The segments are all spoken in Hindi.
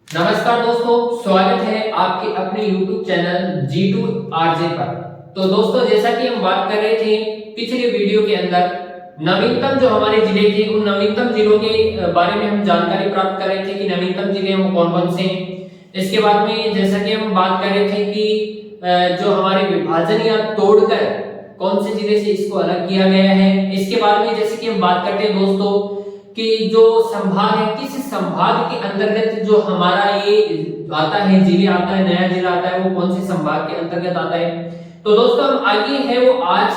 नमस्कार दोस्तों, स्वागत है आपके अपने YouTube चैनल G2RJ पर। तो दोस्तों, जैसा कि हम बात कर रहे थे पिछले वीडियो के अंदर नवीनतम जो हमारे जिले थे उन नवीनतम जिलों के बारे में हम जानकारी प्राप्त कर रहे थे कि नवीनतम जिले वो कौन-कौन से हैं। इसके बाद में जैसा कि हम बात कर रहे थे कि जो हमारे विभाजन या तोड़कर कौन से जिले से इसको अलग किया गया है। इसके बाद में जैसे कि हम बात करते हैं दोस्तों कि जो संभाग है, किस संभाग के अंतर्गत जो हमारा ये आता है, जिले आता है, नया जिला आता है, वो कौन से संभाग के अंतर्गत आता है। तो दोस्तों हम आगे है वो आज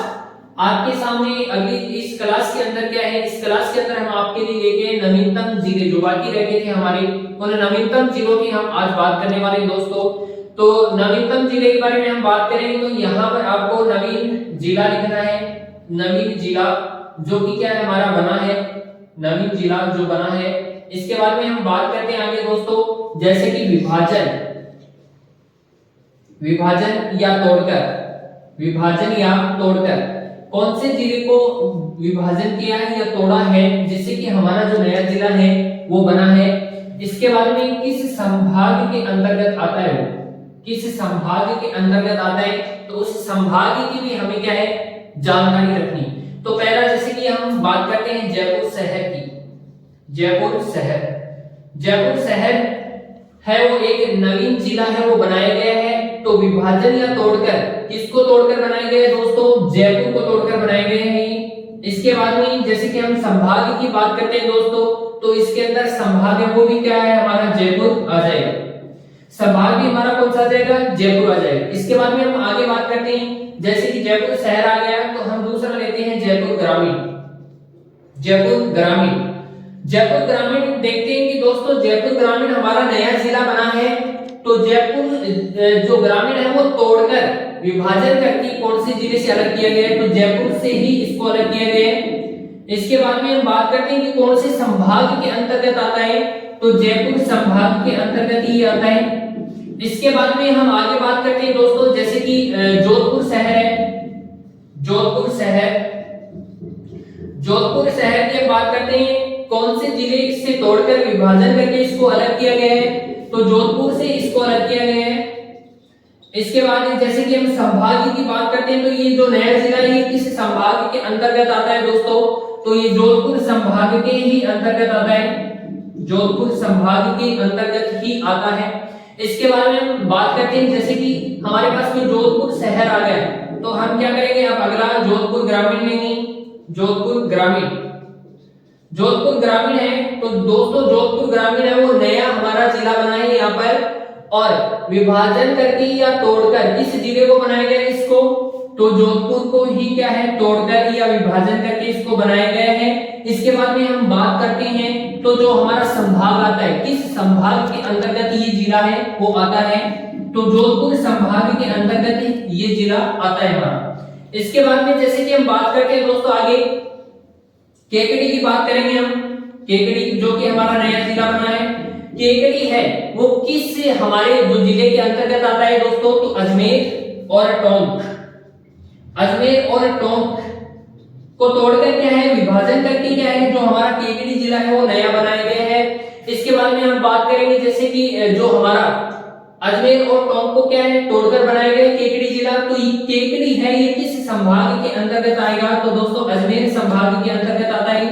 आपके सामने अगली इस क्लास के अंदर क्या है, इस क्लास के अंदर हम आपके लिए लेके नवीनतम जिले जो बाकी रह गए थे हमारे, उन नवीनतम जिलों की हम आज बात करने वाले हैं दोस्तों। तो नवीनतम जिले के बारे में हम बात करेंगे तो यहाँ पर आपको नवीन जिला लिखना है। नवीन जिला जो कि क्या है हमारा बना है, नवीन जिला जो बना है। इसके बाद में हम बात करते हैं आगे दोस्तों, जैसे कि विभाजन या तोड़कर कौन से जिले को विभाजन किया है या तोड़ा है, जिससे कि हमारा जो नया जिला है वो बना है। इसके बाद में किस संभाग के अंतर्गत आता है, वो किस संभाग के अंतर्गत आता है, तो उस संभाग की भी हमें क्या है जानकारी रखनी। तो पहला जैसे कि हम बात करते हैं जयपुर शहर की। जयपुर शहर है वो एक नवीन जिला है, वो बनाया गया है। तो विभाजन या तोड़कर किसको तोड़कर बनाया गया है दोस्तों, जयपुर को तोड़कर बनाए गए हैं। इसके बाद में जैसे कि हम संभाग की बात करते हैं दोस्तों, तो इसके अंदर संभाग है वो भी क्या है हमारा जयपुर आ जाएगा। संभाग भी हमारा कौन सा आ जाएगा, जयपुर आ जाएगा। इसके बाद में हम आगे बात करते हैं, जैसे कि जयपुर शहर आ गया तो हम दूसरा लेते हैं जयपुर ग्रामीण देखते हैं कि दोस्तों जयपुर ग्रामीण हमारा नया जिला बना है। तो जयपुर जो ग्रामीण है वो तोड़कर विभाजन करके कौन से जिले से अलग किया गया है, तो जयपुर से ही इसको अलग किया गया है। इसके बाद में हम बात करते हैं कि कौन से संभाग के अंतर्गत आता है, तो जयपुर संभाग के अंतर्गत ही आता है। इसके बाद में हम आगे बात करते हैं दोस्तों, जैसे कि जोधपुर शहर की बात करते हैं, कौन से जिले से तोड़कर विभाजन करके इसको अलग किया गया है, तो जोधपुर से इसको अलग किया गया है। इसके बाद जैसे कि हम संभाग की बात करते हैं, तो ये जो नया जिला है ये किस संभाग के अंतर्गत आता है दोस्तों, तो ये जोधपुर संभाग के ही अंतर्गत आता है, जोधपुर संभाग के अंतर्गत ही आता है। इसके बारे में हम बात करते हैं, जैसे कि हमारे पास में जोधपुर शहर आ गया, तो हम क्या करेंगे, अब अगला जोधपुर ग्रामीण लेंगे। जोधपुर ग्रामीण है तो दोस्तों जोधपुर ग्रामीण है वो नया हमारा जिला बना है यहाँ पर, और विभाजन करके या तोड़कर किस जिले को बनाया गया है इसको, तो जोधपुर को ही क्या है तोड़कर या विभाजन करके इसको बनाया गया है। इसके बाद में हम बात करते हैं, तो जो हमारा संभाग आता है, किस संभाग के अंतर्गत ये जिला है वो आता है, तो जोधपुर संभाग के अंतर्गत ये जिला आता है हमारा। इसके बाद में जैसे कि हम बात करते हैं दोस्तों आगे केकड़ी की बात करेंगे हम। केकड़ी जो कि हमारा नया जिला बना है, केकड़ी है वो किस हमारे जो जिले के अंतर्गत आता है दोस्तों, तो अजमेर और टोंक को तोड़कर क्या है विभाजन करके क्या है जो हमारा केकड़ी जिला है वो नया बनाया गया है। इसके बाद में हम बात करेंगे जैसे कि जो हमारा अजमेर और टोंक को क्या है तोड़कर बनाया गया केकड़ी जिला, तो ये केकड़ी है ये किस संभाग के अंतर्गत आएगा, तो दोस्तों अजमेर संभाग के अंतर्गत आता है,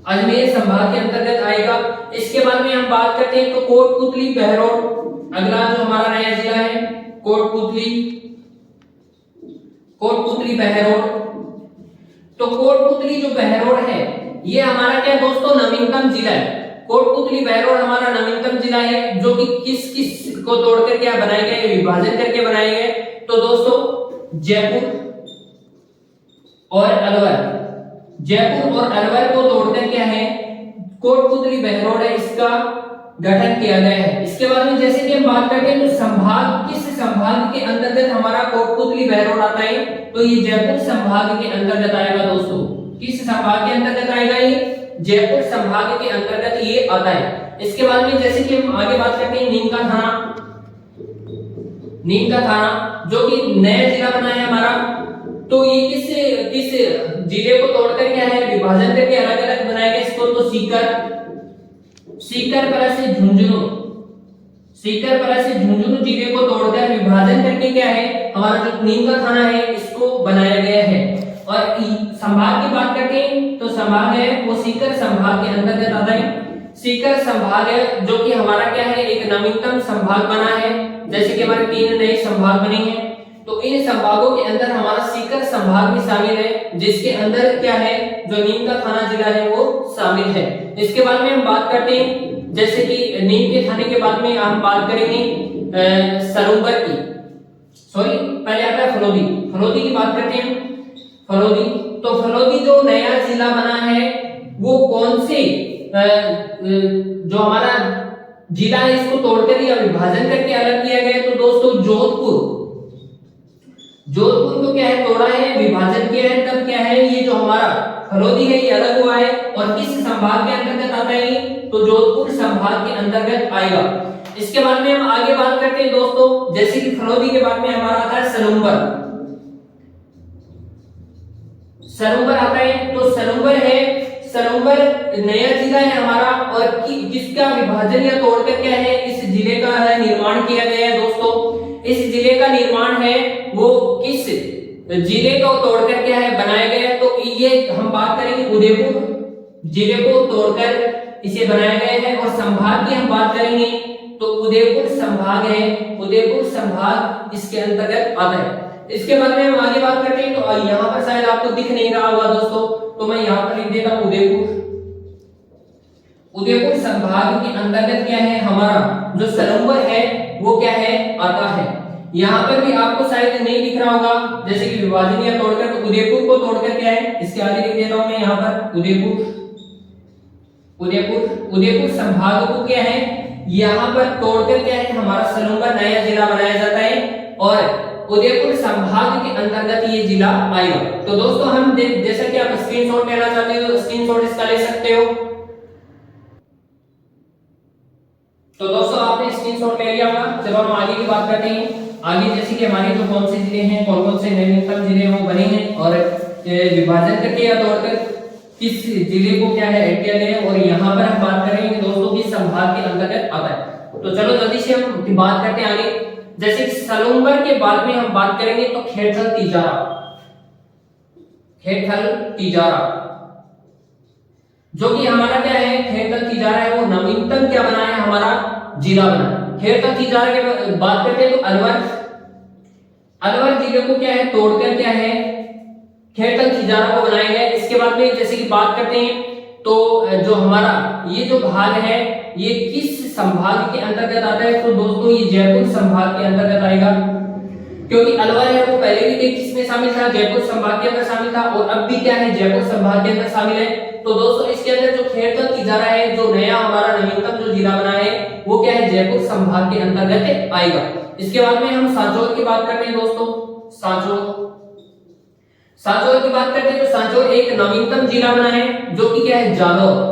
अजमेर संभाग के अंतर्गत आएगा। इसके बाद में हम बात करते हैं तो कोटपुतली बहरोड, अगला जो हमारा नया जिला है कोटपुतली बहरोड। तो कोटपुतली जो बहरोड है ये हमारा क्या दोस्तों नवीनतम जिला है। कोटपुतली बहरोड हमारा नवीनतम जिला है जो कि किस को तोड़कर क्या बनाए गए, विभाजन करके बनाए गए, तो दोस्तों जयपुर और अलवर को तोड़कर क्या है कोटपुतली बहरोड है इसका गठन किया गया है। इसके बाद में जैसे कि हम बात करते हैं तो संभाग, किस संभाग के अंतर्गत हमारा कोटपुतली बहरोड आता है, तो ये जयपुर संभाग के अंतर्गत आएगा दोस्तों। किस संभाग के अंतर्गत आएगा, ये जयपुर संभाग के अंतर्गत ये आता है। इसके बाद में जैसे कि हम आगे बात करते हैं नीम का थाना जो कि नया जिला बना है हमारा, तो ये किस जिले को तोड़कर क्या है विभाजन करके अलग अलग बनाया गया इसको, तो सीकर प्लस झुंझुनू सीकर प्लस झुंझुनू जिले को तोड़कर विभाजन करके क्या है हमारा जो नीम का थाना है इसको बनाया गया है। और संभाग की बात करते हैं तो संभाग है वो सीकर संभाग के अंतर्गत आता है। सीकर संभाग है जो कि हमारा क्या है एक नवीनतम संभाग बना है, जैसे कि हमारे 3 नए संभाग बने हैं। तो इन संभागों के अंदर हमारा सीकर संभाग भी शामिल है, जिसके अंदर क्या है जो नीम का थाना जिला है वो शामिल है। इसके बाद में हम बात करते हैं जैसे कि नीम के थाने के बाद में हम बात करेंगे सरोवर की, सॉरी पहले आता है फलोदी। फलोदी की बात करते हैं। फलोदी, तो फलोदी जो नया जिला बना है वो कौन से जो हमारा जिला है इसको तोड़कर या विभाजन करके अलग किया गया है। तो दोस्तों जोधपुर, जोधपुर को क्या है तोड़ा है, विभाजन किया है, तब क्या है ये जो हमारा फलोदी है ये अलग हुआ है। और किस संभाग के अंतर्गत आता है तो जोधपुर संभाग के अंतर्गत आएगा। इसके बाद में हम आगे बात करते हैं दोस्तों, जैसे कि फलोदी के बाद में हमारा आता है सरुंबर। सरुंबर आता है तो सरुंबर है, सरुंबर नया जिला है हमारा और किसका विभाजन या तोड़कर क्या है इस जिले का है निर्माण किया गया है। दोस्तों इस जिले का निर्माण है वो किस जिले को तोड़कर क्या है बनाया गया है। तो ये हम बात करेंगे उदयपुर जिले को तोड़कर इसे बनाया गया है। और संभाग की हम बात करेंगे तो उदयपुर संभाग है, उदयपुर संभाग इसके अंतर्गत आता है। इसके बाद में हम आगे बात करते हैं तो यहाँ पर शायद आपको दिख नहीं रहा होगा दोस्तों, तो मैं यहाँ पर लिख देता हूँ उदयपुर। उदयपुर संभाग के अंतर्गत क्या है हमारा जो सरुंबर है वो क्या है आता है। यहाँ पर भी आपको शायद नहीं दिख रहा होगा, जैसे कि विभाजन या तोड़कर, तो उदयपुर को तोड़कर क्या है इसके आगे लिख देता हूँ मैं यहाँ पर उदयपुर। उदयपुर, उदयपुर संभाग को क्या है यहाँ पर तोड़कर क्या है हमारा सरुंबर नया जिला बनाया जाता है और उदयपुर संभाग के अंतर्गत ये जिला आएगा। तो दोस्तों हम जैसा कि आप स्क्रीनशॉट लेना चाहते हो तो स्क्रीनशॉट इसका ले सकते हो। तो दोस्तों आपने स्क्रीनशॉट ले लिया होगा। चलो हम आगे की बात करते हैं। आगे जैसे कि हमारे जो कौन से जिले हैं, कौन कौन से नवीनतम जिले वो बने हैं और विभाजन करके या तोड़कर किस जिले को क्या है ऐड किया गया है। और यहाँ पर हम बात करेंगे दोस्तों किस संभाग के अंतर्गत आता है। तो चलो जल्दी से हम बात करते हैं आगे। जैसे सलूंबर के बाद में हम बात करेंगे तो खेड़थल तिजारा। खेड़थल तिजारा जो कि हमारा क्या है खेड़थल तिजारा है वो नवीनतम क्या बना है हमारा जिला बना। खेड़थल तिजारा के बात करते हैं तो अलवर, अलवर जिले को क्या है तोड़कर क्या है खेड़थल तिजारा को बनाया गया। इसके बाद में जैसे कि बात करते हैं तो जो हमारा ये जो भाग है ये किस संभाग के अंतर्गत आता है। तो दोस्तों ये जयपुर संभाग के अंतर्गत आएगा, क्योंकि अलवर है वो पहले भी किसमें शामिल था जयपुर संभाग के अंदर शामिल था और अब भी क्या है जयपुर संभाग के अंदर शामिल है। तो दोस्तों इसके अंदर जो खेड़थल तिजारा है जो नया हमारा नवीनतम जो जिला बना है वो क्या है जयपुर संभाग के अंतर्गत आएगा। इसके बाद में हम सांचौर की बात करते हैं दोस्तों। सांचौर, सांचौर की बात करते हैं तो सांचौर एक नवीनतम जिला बना है जो कि क्या है जालौर,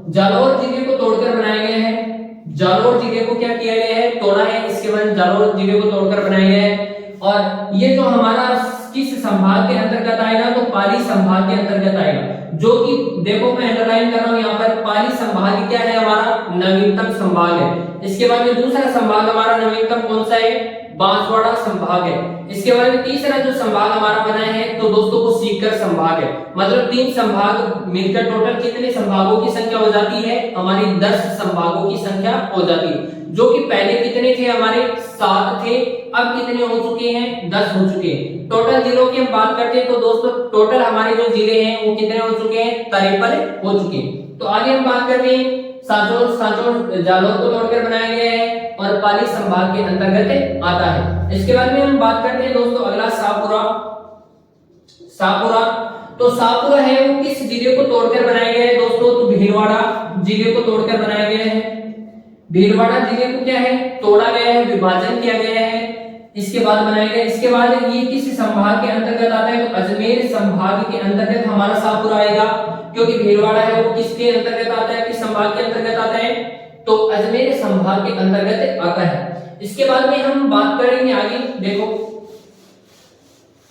जालौर जिले को तोड़कर बनाया गया है। जालौर जिले को क्या किया गया है तोड़ा है। इसके बाद जालौर जिले को तोड़कर बनाया गया है। और ये जो हमारा किस संभाग के अंतर्गत आएगा तो पाली संभाग के अंतर्गत आएगा, जो कि देखो मैं अंडरलाइन कर रहा हूं यहाँ पर पाली संभाग क्या है हमारा नवीनतम संभाग है। इसके बाद में दूसरा संभाग हमारा नवीनतम कौन सा है बांसवाड़ा संभाग है। इसके बाद में तीसरा जो संभाग हमारा बना है तो दोस्तों वो सीकर संभाग है। मतलब 3 संभाग मिलकर टोटल कितने संभागों की संख्या हो जाती है हमारी 10 संभागों की संख्या हो जाती है, जो कि पहले कितने थे हमारे 7 थे, अब कितने हो चुके हैं 10 हो चुके हैं। टोटल जिलों की हम बात करते हैं तो दोस्तों टोटल हमारे जो जिले हैं वो कितने हो चुके हैं 53 हो चुके हैं। तो आगे हम बात करते हैं सांचौर, सांचौर जालौर को तोड़कर बनाया गया है और पाली संभाग के अंतर्गत आता है। इसके बाद में हम बात करते हैं दोस्तों अगला शाहपुरा। शाहपुरा, तो शाहपुरा है वो किस जिले को तोड़कर बनाया गया है दोस्तों तो भीलवाड़ा जिले को तोड़कर बनाया गया है। भीलवाड़ा जिले को क्या है तोड़ा गया है, विभाजन किया गया है, इसके बाद बनाया गया। इसके बाद ये किस संभाग के अंतर्गत आता है तो अजमेर संभाग के अंतर्गत हमारा शाहपुरा आएगा, क्योंकि भीलवाड़ा है वो किसके अंतर्गत आता है किस संभाग के अंतर्गत आता है तो अजमेर संभाग के अंतर्गत आता है। इसके बाद में हम बात करेंगे आगे, देखो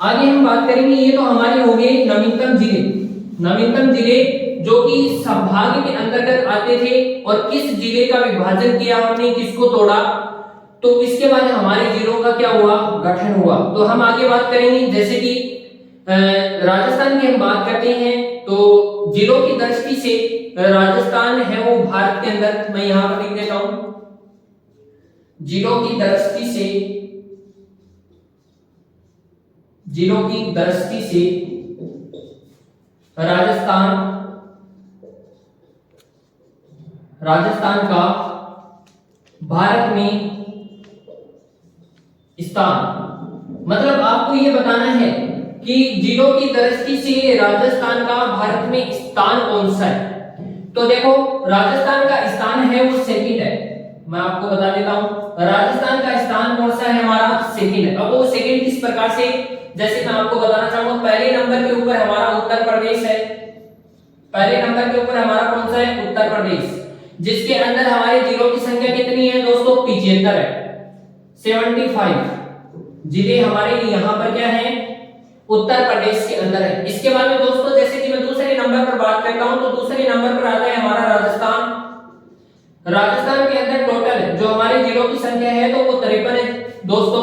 आगे हम बात करेंगे ये तो हमारे हो गए नवीनतम जिले, नवीनतम जिले जो कि संभाग के अंतर्गत आते थे और किस जिले का विभाजन किया हमने किसको तोड़ा तो इसके बाद हमारे जिलों का क्या हुआ, गठन हुआ। तो हम आगे बात करेंगे, जैसे कि राजस्थान की हम बात करते हैं तो जिलों की दृष्टि से राजस्थान है वो भारत के अंदर, मैं यहां पर लिख देता हूं, जिलों की दृष्टि से, जिलों की दृष्टि से राजस्थान का भारत में स्थान, मतलब आपको यह बताना है कि जिलों की दृष्टि से राजस्थान का भारत में स्थान कौन सा है। तो देखो राजस्थान का स्थान है वो सेकंड है, मैं आपको बता देता हूं राजस्थान का स्थान कौन सा है, हमारा सेकंड है। अब वो सेकंड किस प्रकार से, जैसे मैं आपको बताना चाहूंगा, पहले नंबर के ऊपर हमारा उत्तर प्रदेश है, पहले नंबर के ऊपर हमारा कौन सा है, उत्तर प्रदेश, जिसके अंदर हमारे जिलों की संख्या कितनी है दोस्तों, 75 है, 75 जिले हमारे यहाँ पर क्या है, उत्तर प्रदेश के अंदर है। इसके बाद में दोस्तों जैसे कि मैं दूसरे नंबर पर बात करता हूं तो दूसरे नंबर पर आता है हमारा राजस्थान। राजस्थान के अंदर टोटल जो हमारे जिलों की संख्या है तो वो 53 है दोस्तों,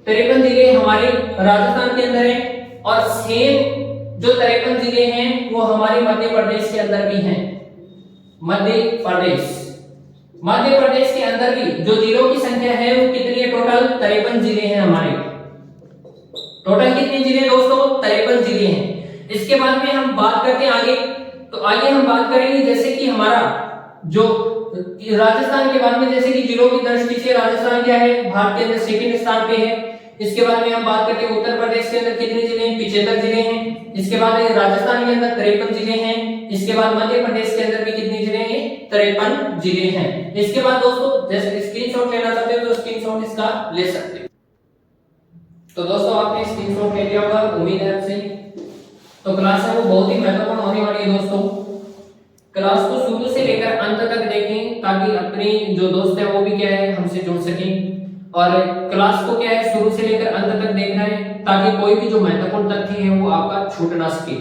53 जिले हमारे राजस्थान के अंदर है। और सेम जो 53 जिले हैं वो हमारे मध्य प्रदेश के अंदर भी हैं, मध्य प्रदेश के अंदर भी जो जिलों की संख्या है वो कितनी है, टोटल 53 जिले हैं हमारे, टोटल कितने जिले दोस्तों, 53 जिले हैं। इसके बाद में हम बात करते हैं आगे, तो आगे हम बात करेंगे जैसे कि हमारा जो राजस्थान के बाद में, जैसे कि जिलों की दृष्टि से राजस्थान क्या है, भारत के अंदर सेकंड स्थान पे है। इसके बाद में हम बात करते हैं उत्तर प्रदेश के अंदर कितने जिले हैं, 75 जिले हैं। इसके बाद राजस्थान के अंदर 53 जिले हैं। इसके बाद मध्य प्रदेश के अंदर भी कितने जिले हैं, 53 जिले हैं। इसके बाद दोस्तों जैसे स्क्रीनशॉट लेना चाहते हो तो स्क्रीनशॉट इसका ले सकते हो। तो दोस्तों आपने स्क्रीनशॉट ले लिया होगा, उम्मीद है आपसे। तो क्लास है वो बहुत ही महत्वपूर्ण होने वाली है दोस्तों, क्लास को शुरू से लेकर अंत तक देखें ताकि अपने जो दोस्त है वो भी क्या है हमसे जुड़ सकें। और क्लास को क्या है शुरू से लेकर अंत तक देखना है ताकि कोई भी जो महत्वपूर्ण तथ्य है वो आपका छूट ना सके।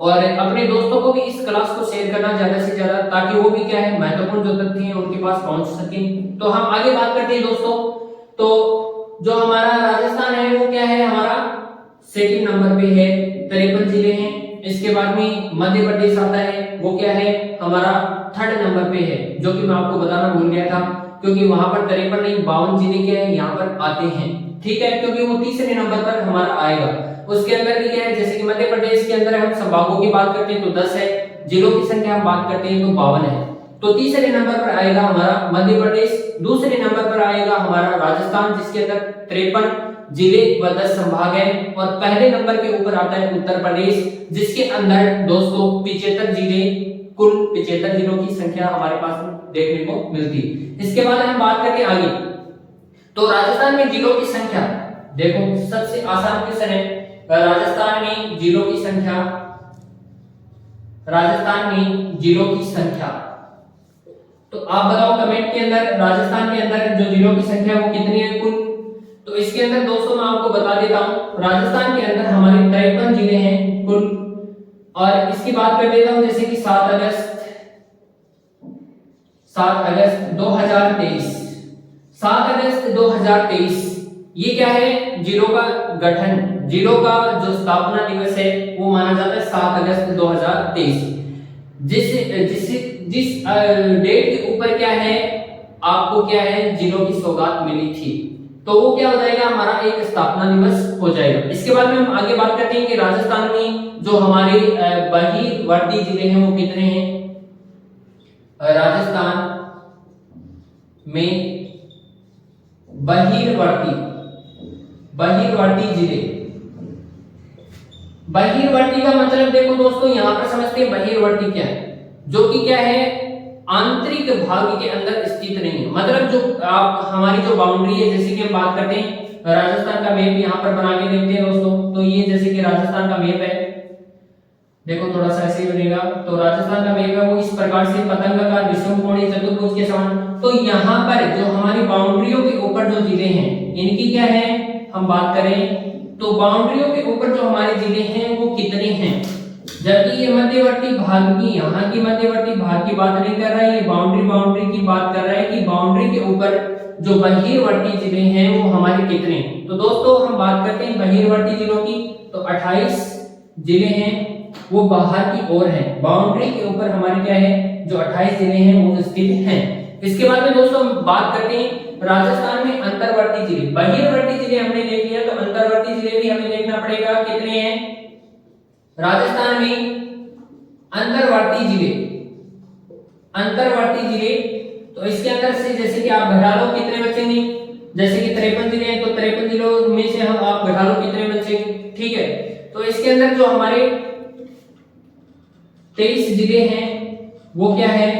और अपने दोस्तों को भी इस क्लास को शेयर करना ज्यादा से ज्यादा ताकि वो भी क्या है महत्वपूर्ण जो तथ्य है उनके पास पहुंच सके। तो हम आगे बात करते हैं दोस्तों, तो जो हमारा राजस्थान है वो क्या है, हमारा सेकंड नंबर पे है, 53 जिले हैं। इसके बाद में मध्य प्रदेश आता है, वो क्या है हमारा थर्ड नंबर पे है, जो कि मैं आपको बताना भूल गया था क्योंकि वहां पर 53 नहीं 52 जिले क्या है यहाँ पर आते हैं, ठीक है, क्योंकि वो तीसरे नंबर पर हमारा आएगा। उसके अंदर भी क्या है, जैसे कि मध्य प्रदेश के अंदर हम संभागों की बात करते हैं तो 10 है, जिलों की संख्या हम बात करते हैं तो 52 है। तो तीसरे नंबर पर आएगा हमारा मध्य प्रदेश, दूसरे नंबर पर आएगा हमारा राजस्थान जिसके अंदर 53 जिले व 10 संभाग है। और पहले नंबर के ऊपर आता है उत्तर प्रदेश जिसके अंदर दोस्तों 75 जिले, कुल 75 जिलों की संख्या हमारे पास देखने को मिलती है। इसके बाद हम बात करते हैं आगे, तो राजस्थान में जिलों की संख्या देखो सबसे आसान क्वेश्चन है, राजस्थान में जिलों की संख्या, राजस्थान में जिलों की संख्या, तो आप बताओ कमेंट के अंदर राजस्थान के अंदर जो जिलों की संख्या वो कितनी है कुल। तो इसके अंदर दोस्तों मैं आपको बता देता हूं राजस्थान के अंदर हमारे 53 जिले हैं कुल। और इसकी बात कर देता हूं जैसे कि 7 अगस्त 2023, 7 अगस्त 2023 ये क्या है, जिलों का गठन, जिलों का जो स्थापना दिवस है वो माना जाता है 7 अगस्त 2023। जिस डेट के ऊपर क्या है आपको क्या है जिलों की सौगात मिली थी, तो वो क्या हो जाएगा हमारा एक स्थापना दिवस हो जाएगा। इसके बाद में हम आगे बात करते हैं कि राजस्थान में जो हमारे बहिर्वर्ती जिले हैं वो कितने हैं। राजस्थान में बहिर्वर्ती जिले, बहिर्वर्ती का मतलब देखो दोस्तों यहां पर समझते हैं बहिर्वर्ती क्या है, जो कि क्या है आंतरिक भाग के अंदर स्थित नहीं है। मतलब जो आप हमारी जो बाउंड्री है, जैसे कि हम बात करते हैं राजस्थान का मैप यहाँ पर बना के देखते हैं दोस्तों, तो ये जैसे कि राजस्थान का मैप है, देखो थोड़ा सा ऐसे बनेगा, तो राजस्थान का मैप है वो इस प्रकार से पतंगाकार विषमकोणीय चतुर्भुज के समान। तो यहाँ पर जो हमारी बाउंड्रियों के ऊपर जो जिले हैं इनकी क्या है हम बात करें तो बाउंड्रियों के ऊपर जो हमारे जिले हैं वो कितने हैं, जबकि ये मध्यवर्ती भाग की, यहाँ की मध्यवर्ती भाग की बात नहीं कर रहा है, ये बाउंड्री की बात कर रहा है कि बाउंड्री के ऊपर जो बहिर्वर्ती जिले हैं वो हमारे कितने। तो दोस्तों हम बात करते हैं बहिर्वर्ती जिलों की, तो 28 जिले हैं वो बाहर की ओर हैं, बाउंड्री के ऊपर हमारे क्या है जो 28 जिले हैं वो स्थित हैं। इसके बाद में दोस्तों हम बात करते हैं राजस्थान में अंतर्वर्ती जिले। बहिर्वर्ती जिले हमने देख लिया, तो अंतर्वर्ती जिले भी हमें देखना पड़ेगा कितने हैं राजस्थान में। अंतर्वर्ती जिले, अंतर्वर्ती जिले, तो इसके अंदर से जैसे कि आप घटा लो कितने बचेंगे, जैसे कि 53 जिले हैं तो 53 जिलों में से हम आप घटा लो कितने बचेंगे, ठीक है। तो इसके अंदर जो हमारे 23 जिले हैं वो क्या है,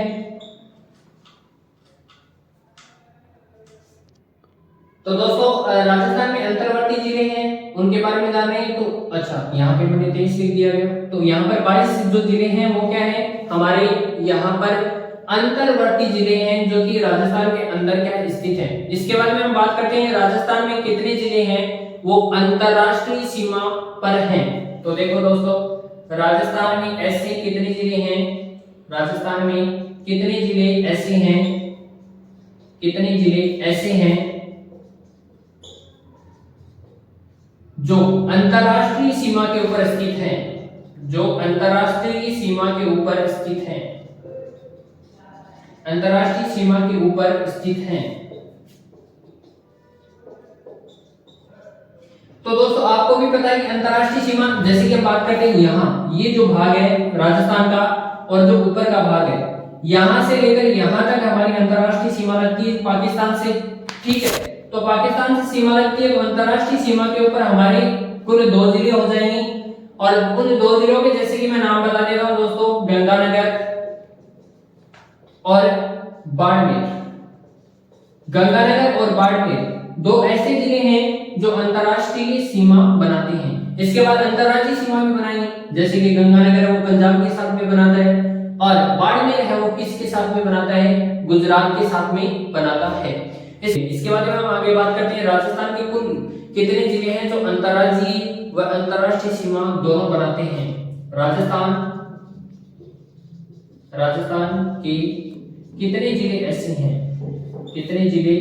तो दोस्तों राजस्थान में अंतर्वर्ती जिले हैं उनके बारे में जान रहे हैं। तो अच्छा यहाँ पे मैंने 23 लिख दिया गया, तो यहाँ पर 22 जो जिले हैं वो क्या है हमारे यहाँ पर अंतर्वर्ती जिले हैं जो कि राजस्थान के अंदर क्या स्थित है। इसके बारे में हम बात करते हैं राजस्थान में कितने जिले हैं वो अंतरराष्ट्रीय सीमा पर हैं। तो देखो दोस्तों राजस्थान में ऐसे कितने जिले हैं, राजस्थान में कितने जिले ऐसे हैं, कितने जिले ऐसे हैं जो अंतरराष्ट्रीय सीमा के ऊपर स्थित हैं, जो अंतरराष्ट्रीय सीमा के ऊपर स्थित हैं, अंतरराष्ट्रीय सीमा के ऊपर स्थित हैं। तो दोस्तों आपको भी पता है कि अंतरराष्ट्रीय सीमा जैसे कि हम बात करते हैं यहाँ ये जो भाग है राजस्थान का और जो ऊपर का भाग है यहां से लेकर यहां तक हमारी अंतरराष्ट्रीय सीमा लगती है पाकिस्तान से, ठीक है। तो पाकिस्तान से सीमा लगती है, तो अंतरराष्ट्रीय सीमा के ऊपर हमारे कुल 2 जिले हो जाएंगे और उन 2 जिलों के जैसे कि मैं नाम बता देता हूं दोस्तों, गंगानगर और बाड़मेर। गंगानगर और बाड़मेर 2 ऐसे जिले हैं जो अंतरराष्ट्रीय सीमा बनाते हैं। इसके बाद अंतरराज्यीय सीमा भी बनाएंगे, जैसे कि गंगानगर है वो पंजाब के साथ में बनाता है और बाड़मेर है वो किसके साथ में बनाता है, गुजरात के साथ में बनाता है। इसके बाद में हम आगे बात करते हैं राजस्थान के कुल कितने जिले हैं जो अंतरराज्यीय व अंतरराष्ट्रीय सीमा दोनों बनाते हैं। राजस्थान के कितने जिले ऐसे हैं, कितने जिले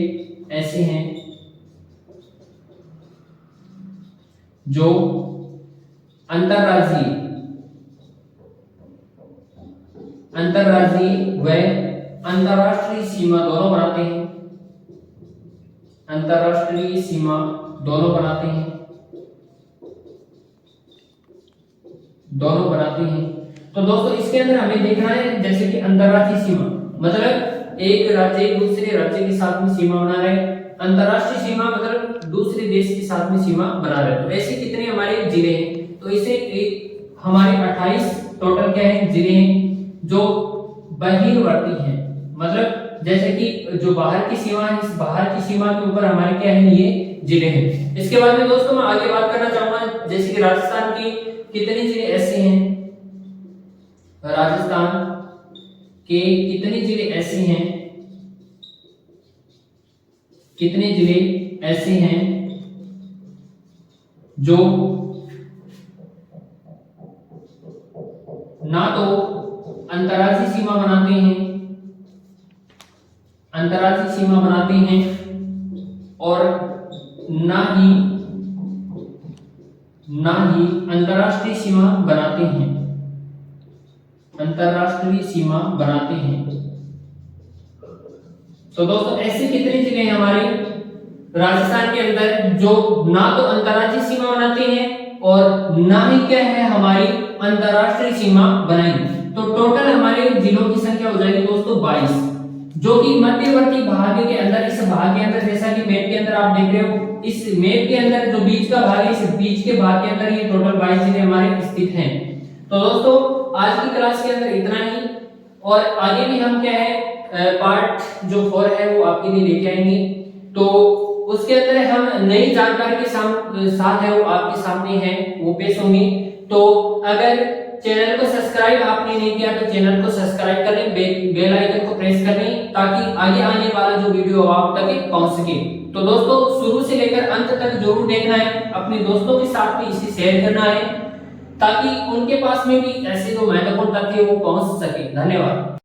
ऐसे हैं जो अंतरराज्यीय व अंतरराष्ट्रीय सीमा दोनों बनाते हैं, अंतरराष्ट्रीय सीमा दोनों बनाते हैं, दोनों बनाते हैं। तो दोस्तों इसके अंदर हमें देखना है जैसे कि अंतरराष्ट्रीय सीमा मतलब एक राज्य दूसरे राज्य के साथ में सीमा बना रहे, अंतरराष्ट्रीय सीमा मतलब दूसरे देश के साथ में सीमा बना रहे। तो ऐसे कितने हमारे जिले हैं, तो इसे हमारे 28 टोटल क्या है जिले हैं जो बहिर्वर्ती हैं, मतलब जैसे कि जो बाहर की सीमा है इस बाहर की सीमा के ऊपर हमारे क्या है ये जिले हैं। इसके बाद में दोस्तों मैं आगे बात करना चाहूंगा जैसे कि राजस्थान के कितने जिले ऐसे हैं, राजस्थान के कितने जिले ऐसे हैं, कितने जिले ऐसे हैं जो ना तो अंतरराष्ट्रीय सीमा बनाते हैं, अंतरराष्ट्रीय सीमा बनाते हैं और ना ही अंतरराष्ट्रीय सीमा बनाते हैं, अंतरराष्ट्रीय सीमा बनाते हैं। तो दोस्तों ऐसे कितने जिले हैं हमारे राजस्थान के अंदर जो ना तो अंतरराष्ट्रीय सीमा बनाते हैं और ना ही क्या है हमारी अंतरराष्ट्रीय सीमा बनाएंगे। तो टोटल हमारे जिलों की संख्या हो जाएगी दोस्तों 22, जो कि मध्यवर्ती भाग के अंदर इस भाग के अंदर जैसा कि मैप के अंदर आप देख रहे हो इस मैप के अंदर जो बीच का भाग है इस बीच के भाग के अंदर ये टोटल 22 जिले हमारे स्थित हैं। तो दोस्तों आज की क्लास के अंदर इतना ही और आगे भी हम क्या है पार्ट जो 4 है वो आपके लिए लेके आएंगे। तो उसके अंदर हम नई जानकारी के साथ है वो आपके सामने है वो पेश होंगे। तो अगर चैनल को सब्सक्राइब आपने नहीं किया तो चैनल को सब्सक्राइब कर लें, बेल आइकन को प्रेस कर लें ताकि आगे आने वाला जो वीडियो आप तक पहुंच सके। तो दोस्तों शुरू से लेकर अंत तक जरूर देखना है, अपने दोस्तों के साथ भी इसे शेयर करना है ताकि उनके पास में भी ऐसे जो महत्वपूर्ण तथ्य वो पहुंच सके। धन्यवाद।